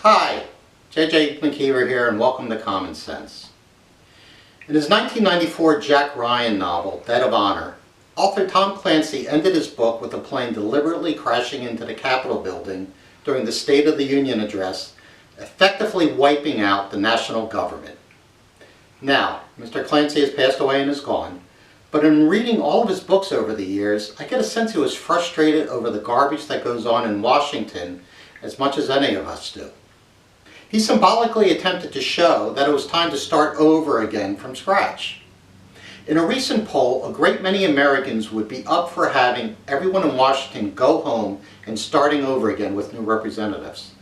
Hi, J.J. McKeever here, and welcome to Common Sense. In his 1994 Jack Ryan novel, Debt of Honor, author Tom Clancy ended his book with a plane deliberately crashing into the Capitol building during the State of the Union address, effectively wiping out the national government. Now, Mr. Clancy has passed away and is gone, but in reading all of his books over the years, I get a sense he was frustrated over the garbage that goes on in Washington as much as any of us do. He symbolically attempted to show that it was time to start over again from scratch. In a recent poll, a great many Americans would be up for having everyone in Washington go home and starting over again with new representatives.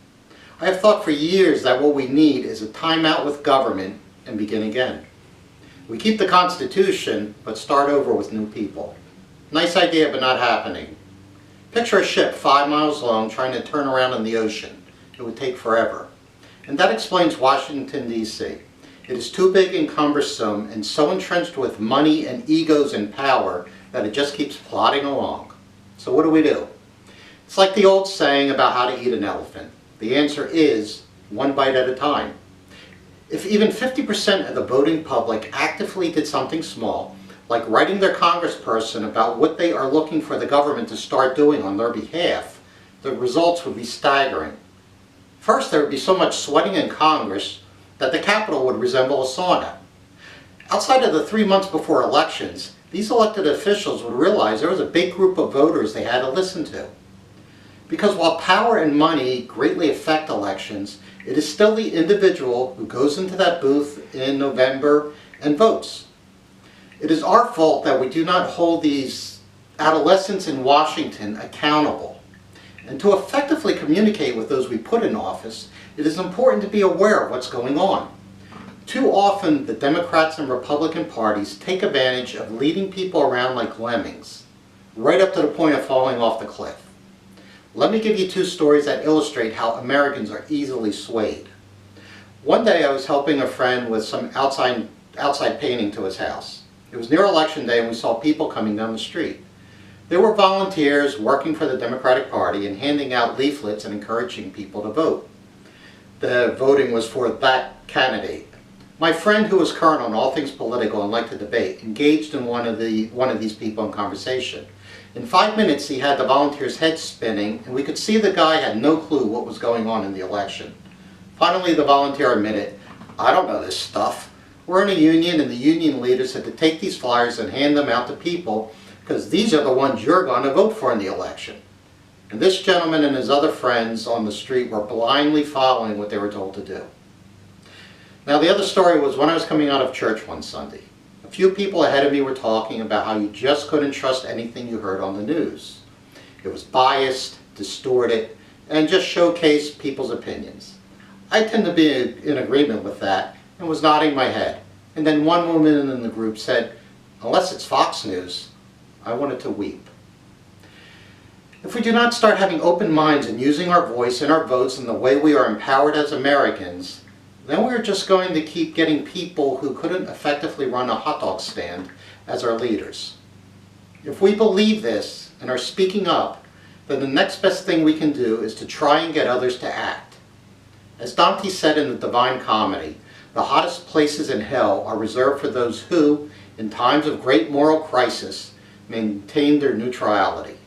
I have thought for years that what we need is a timeout with government and begin again. We keep the Constitution, but start over with new people. Nice idea, but not happening. Picture a ship 5 miles long trying to turn around in the ocean. It would take forever. And that explains Washington, D.C. It is too big and cumbersome and so entrenched with money and egos and power that it just keeps plodding along. So what do? It's like the old saying about how to eat an elephant. The answer is one bite at a time. If even 50% of the voting public actively did something small, like writing their congressperson about what they are looking for the government to start doing on their behalf, the results would be staggering. First, there would be so much sweating in Congress that the Capitol would resemble a sauna. Outside of the 3 months before elections, these elected officials would realize there was a big group of voters they had to listen to. Because while power and money greatly affect elections, it is still the individual who goes into that booth in November and votes. It is our fault that we do not hold these adolescents in Washington accountable. And to effectively communicate with those we put in office, it is important to be aware of what's going on. Too often, the Democrats and Republican parties take advantage of leading people around like lemmings, right up to the point of falling off the cliff. Let me give you 2 stories that illustrate how Americans are easily swayed. One day I was helping a friend with some outside painting to his house. It was near Election Day and we saw people coming down the street. There were volunteers working for the Democratic Party and handing out leaflets and encouraging people to vote. The voting was for that candidate. My friend, who was current on all things political and liked to debate, engaged in one of these people in conversation. In 5 minutes he had the volunteer's head spinning and we could see the guy had no clue what was going on in the election. Finally the volunteer admitted, "I don't know this stuff. We're in a union and the union leaders had to take these flyers and hand them out to people because these are the ones you're going to vote for in the election." And this gentleman and his other friends on the street were blindly following what they were told to do. Now the other story was when I was coming out of church one Sunday. A few people ahead of me were talking about how you just couldn't trust anything you heard on the news. It was biased, distorted, and just showcased people's opinions. I tend to be in agreement with that and was nodding my head. And then one woman in the group said, "Unless it's Fox News." I wanted to weep. If we do not start having open minds and using our voice and our votes in the way we are empowered as Americans, then we're just going to keep getting people who couldn't effectively run a hot dog stand as our leaders. If we believe this and are speaking up, then the next best thing we can do is to try and get others to act. As Dante said in the Divine Comedy, the hottest places in hell are reserved for those who, in times of great moral crisis, maintain their neutrality.